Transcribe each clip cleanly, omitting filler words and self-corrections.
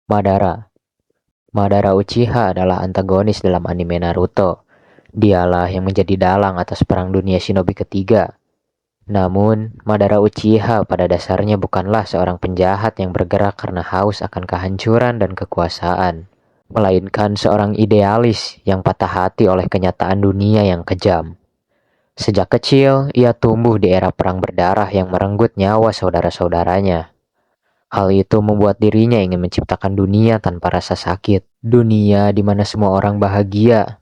Madara. Madara Uchiha adalah antagonis dalam anime Naruto. Dialah yang menjadi dalang atas Perang Dunia Shinobi ketiga. Namun, Madara Uchiha pada dasarnya bukanlah seorang penjahat yang bergerak karena haus akan kehancuran dan kekuasaan, melainkan seorang idealis yang patah hati oleh kenyataan dunia yang kejam. Sejak kecil, ia tumbuh di era perang berdarah yang merenggut nyawa saudara-saudaranya. Hal itu membuat dirinya ingin menciptakan dunia tanpa rasa sakit. Dunia di mana semua orang bahagia.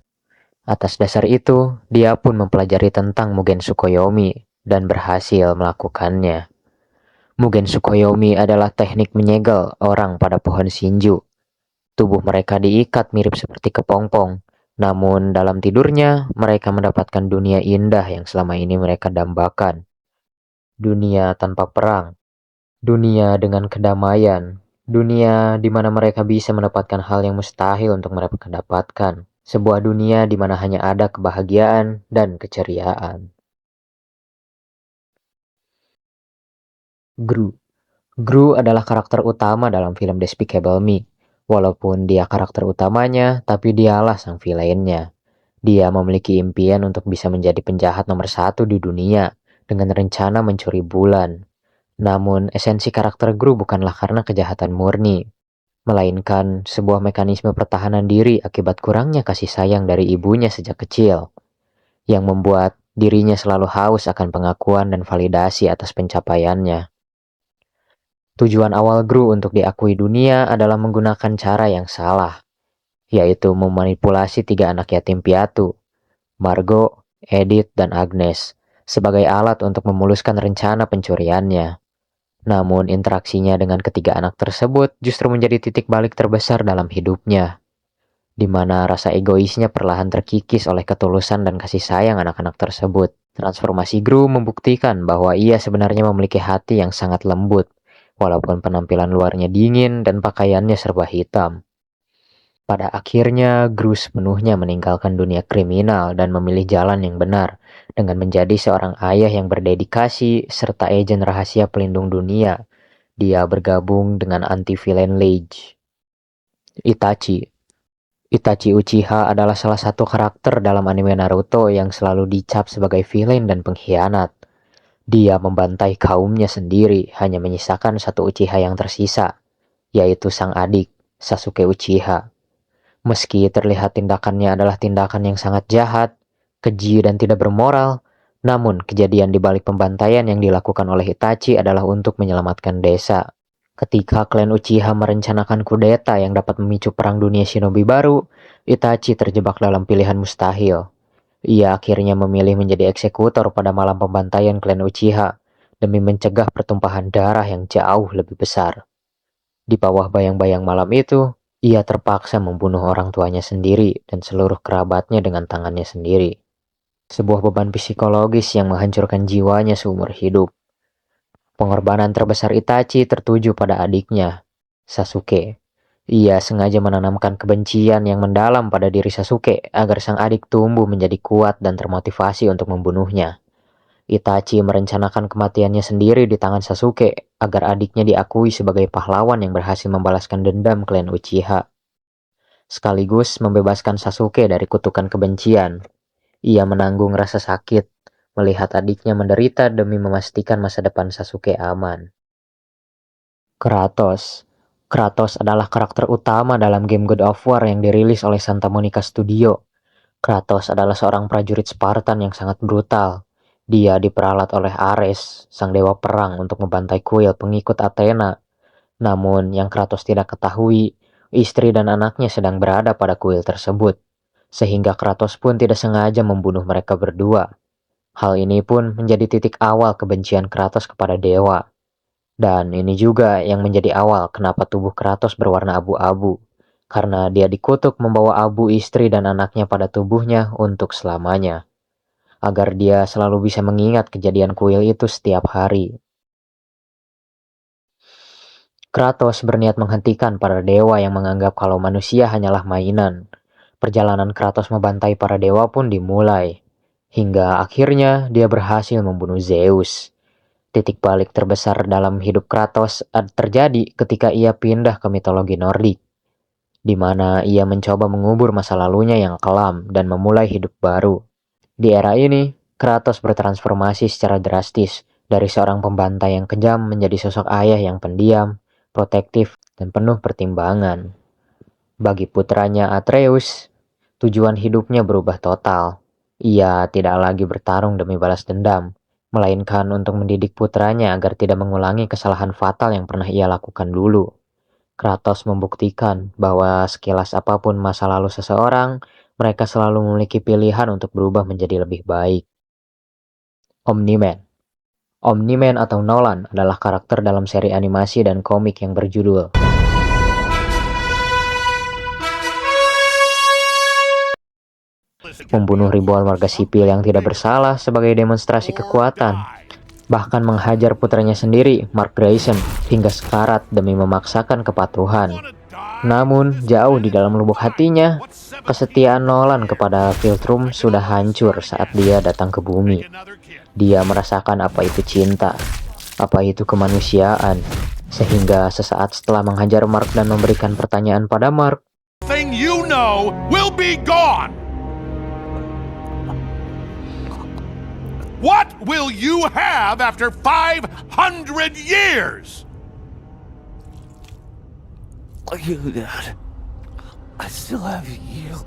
Atas dasar itu, dia pun mempelajari tentang Mugen Tsukuyomi dan berhasil melakukannya. Mugen Tsukuyomi adalah teknik menyegel orang pada pohon Shinju. Tubuh mereka diikat mirip seperti kepompong. Namun dalam tidurnya, mereka mendapatkan dunia indah yang selama ini mereka dambakan. Dunia tanpa perang. Dunia dengan kedamaian. Dunia di mana mereka bisa mendapatkan hal yang mustahil untuk mereka dapatkan. Sebuah dunia di mana hanya ada kebahagiaan dan keceriaan. Gru. Gru adalah karakter utama dalam film Despicable Me. Walaupun dia karakter utamanya, tapi dialah sang villainnya. Dia memiliki impian untuk bisa menjadi penjahat nomor satu di dunia dengan rencana mencuri bulan. Namun, esensi karakter Gru bukanlah karena kejahatan murni, melainkan sebuah mekanisme pertahanan diri akibat kurangnya kasih sayang dari ibunya sejak kecil, yang membuat dirinya selalu haus akan pengakuan dan validasi atas pencapaiannya. Tujuan awal Gru untuk diakui dunia adalah menggunakan cara yang salah, yaitu memanipulasi 3 anak yatim piatu, Margo, Edith, dan Agnes, sebagai alat untuk memuluskan rencana pencuriannya. Namun interaksinya dengan ketiga anak tersebut justru menjadi titik balik terbesar dalam hidupnya, di mana rasa egoisnya perlahan terkikis oleh ketulusan dan kasih sayang anak-anak tersebut. Transformasi Gru membuktikan bahwa ia sebenarnya memiliki hati yang sangat lembut, walaupun penampilan luarnya dingin dan pakaiannya serba hitam. Pada akhirnya, Gru sepenuhnya meninggalkan dunia kriminal dan memilih jalan yang benar, dengan menjadi seorang ayah yang berdedikasi serta agen rahasia pelindung dunia. Dia bergabung dengan anti-villain Leige. Itachi. Itachi Uchiha adalah salah satu karakter dalam anime Naruto yang selalu dicap sebagai villain dan pengkhianat. Dia membantai kaumnya sendiri, hanya menyisakan satu Uchiha yang tersisa, yaitu sang adik, Sasuke Uchiha. Meski terlihat tindakannya adalah tindakan yang sangat jahat, keji dan tidak bermoral, namun kejadian di balik pembantaian yang dilakukan oleh Itachi adalah untuk menyelamatkan desa. Ketika klan Uchiha merencanakan kudeta yang dapat memicu perang dunia shinobi baru, Itachi terjebak dalam pilihan mustahil. Ia akhirnya memilih menjadi eksekutor pada malam pembantaian klan Uchiha, demi mencegah pertumpahan darah yang jauh lebih besar. Di bawah bayang-bayang malam itu, ia terpaksa membunuh orang tuanya sendiri dan seluruh kerabatnya dengan tangannya sendiri. Sebuah beban psikologis yang menghancurkan jiwanya seumur hidup. Pengorbanan terbesar Itachi tertuju pada adiknya, Sasuke. Ia sengaja menanamkan kebencian yang mendalam pada diri Sasuke agar sang adik tumbuh menjadi kuat dan termotivasi untuk membunuhnya. Itachi merencanakan kematiannya sendiri di tangan Sasuke agar adiknya diakui sebagai pahlawan yang berhasil membalaskan dendam klan Uchiha, sekaligus membebaskan Sasuke dari kutukan kebencian. Ia menanggung rasa sakit melihat adiknya menderita demi memastikan masa depan Sasuke aman. Kratos. Kratos adalah karakter utama dalam game God of War yang dirilis oleh Santa Monica Studio. Kratos adalah seorang prajurit Spartan yang sangat brutal. Dia diperalat oleh Ares, sang dewa perang, untuk membantai kuil pengikut Athena. Namun yang Kratos tidak ketahui, istri dan anaknya sedang berada pada kuil tersebut, sehingga Kratos pun tidak sengaja membunuh mereka berdua. Hal ini pun menjadi titik awal kebencian Kratos kepada dewa. Dan ini juga yang menjadi awal kenapa tubuh Kratos berwarna abu-abu, karena dia dikutuk membawa abu istri dan anaknya pada tubuhnya untuk selamanya, agar dia selalu bisa mengingat kejadian kuil itu setiap hari. Kratos berniat menghentikan para dewa yang menganggap kalau manusia hanyalah mainan. Perjalanan Kratos membantai para dewa pun dimulai, hingga akhirnya dia berhasil membunuh Zeus. Titik balik terbesar dalam hidup Kratos terjadi ketika ia pindah ke mitologi Nordik, di mana ia mencoba mengubur masa lalunya yang kelam dan memulai hidup baru. Di era ini, Kratos bertransformasi secara drastis dari seorang pembantai yang kejam menjadi sosok ayah yang pendiam, protektif, dan penuh pertimbangan. Bagi putranya Atreus, tujuan hidupnya berubah total. Ia tidak lagi bertarung demi balas dendam, melainkan untuk mendidik putranya agar tidak mengulangi kesalahan fatal yang pernah ia lakukan dulu. Kratos membuktikan bahwa sekilas apapun masa lalu seseorang, mereka selalu memiliki pilihan untuk berubah menjadi lebih baik. Omni-Man. Omni-Man atau Nolan adalah karakter dalam seri animasi dan komik yang berjudul membunuh ribuan warga sipil yang tidak bersalah sebagai demonstrasi kekuatan, bahkan menghajar putranya sendiri, Mark Grayson, hingga sekarat demi memaksakan kepatuhan. Namun, jauh di dalam lubuk hatinya, kesetiaan Nolan kepada Viltrum sudah hancur saat dia datang ke bumi. Dia merasakan apa itu cinta, apa itu kemanusiaan, sehingga sesaat setelah menghajar Mark dan memberikan pertanyaan pada Mark, "Thing you know will be gone. What will you have after 500 years?" You, Dad. I still have you.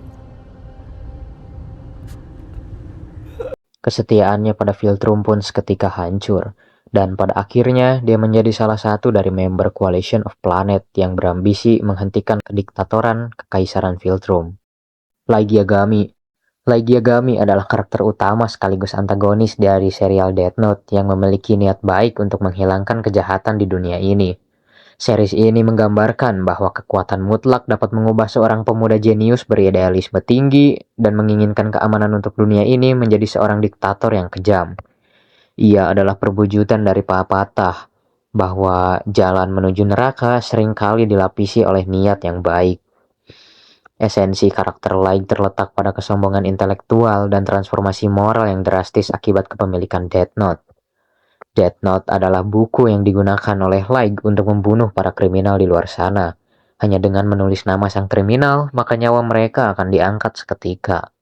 kesetiaannya pada Viltrum pun seketika hancur, dan pada akhirnya dia menjadi salah satu dari member Coalition of Planet yang berambisi menghentikan kediktatoran Kekaisaran Viltrum. Light Yagami. Light Yagami adalah karakter utama sekaligus antagonis dari serial Death Note yang memiliki niat baik untuk menghilangkan kejahatan di dunia ini. Series ini menggambarkan bahwa kekuatan mutlak dapat mengubah seorang pemuda jenius beridealisme tinggi dan menginginkan keamanan untuk dunia ini menjadi seorang diktator yang kejam. Ia adalah perwujudan dari pepatah bahwa jalan menuju neraka seringkali dilapisi oleh niat yang baik. Esensi karakter Light terletak pada kesombongan intelektual dan transformasi moral yang drastis akibat kepemilikan Death Note. Death Note adalah buku yang digunakan oleh Light untuk membunuh para kriminal di luar sana. Hanya dengan menulis nama sang kriminal, maka nyawa mereka akan diangkat seketika.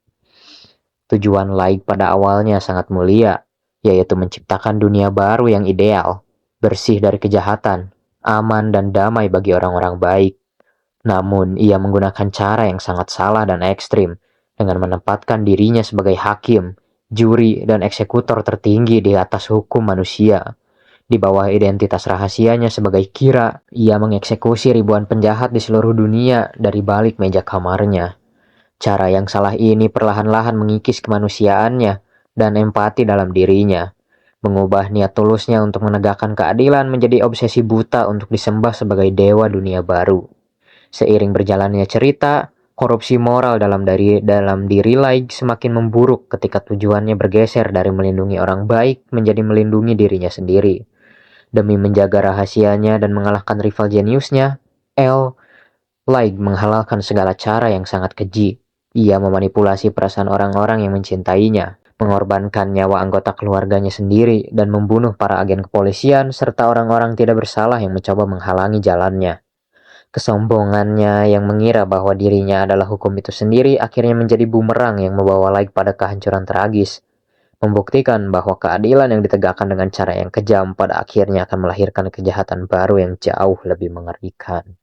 Tujuan Light pada awalnya sangat mulia, yaitu menciptakan dunia baru yang ideal, bersih dari kejahatan, aman dan damai bagi orang-orang baik. Namun, ia menggunakan cara yang sangat salah dan ekstrim, dengan menempatkan dirinya sebagai hakim, juri, dan eksekutor tertinggi di atas hukum manusia. Di bawah identitas rahasianya sebagai Kira, ia mengeksekusi ribuan penjahat di seluruh dunia dari balik meja kamarnya. Cara yang salah ini perlahan-lahan mengikis kemanusiaannya dan empati dalam dirinya, mengubah niat tulusnya untuk menegakkan keadilan menjadi obsesi buta untuk disembah sebagai dewa dunia baru. Seiring berjalannya cerita, korupsi moral dalam diri Light semakin memburuk ketika tujuannya bergeser dari melindungi orang baik menjadi melindungi dirinya sendiri. Demi menjaga rahasianya dan mengalahkan rival jeniusnya, Light menghalalkan segala cara yang sangat keji. Ia memanipulasi perasaan orang-orang yang mencintainya, mengorbankan nyawa anggota keluarganya sendiri, dan membunuh para agen kepolisian serta orang-orang tidak bersalah yang mencoba menghalangi jalannya. Kesombongannya yang mengira bahwa dirinya adalah hukum itu sendiri akhirnya menjadi bumerang yang membawa Light pada kehancuran tragis, membuktikan bahwa keadilan yang ditegakkan dengan cara yang kejam pada akhirnya akan melahirkan kejahatan baru yang jauh lebih mengerikan.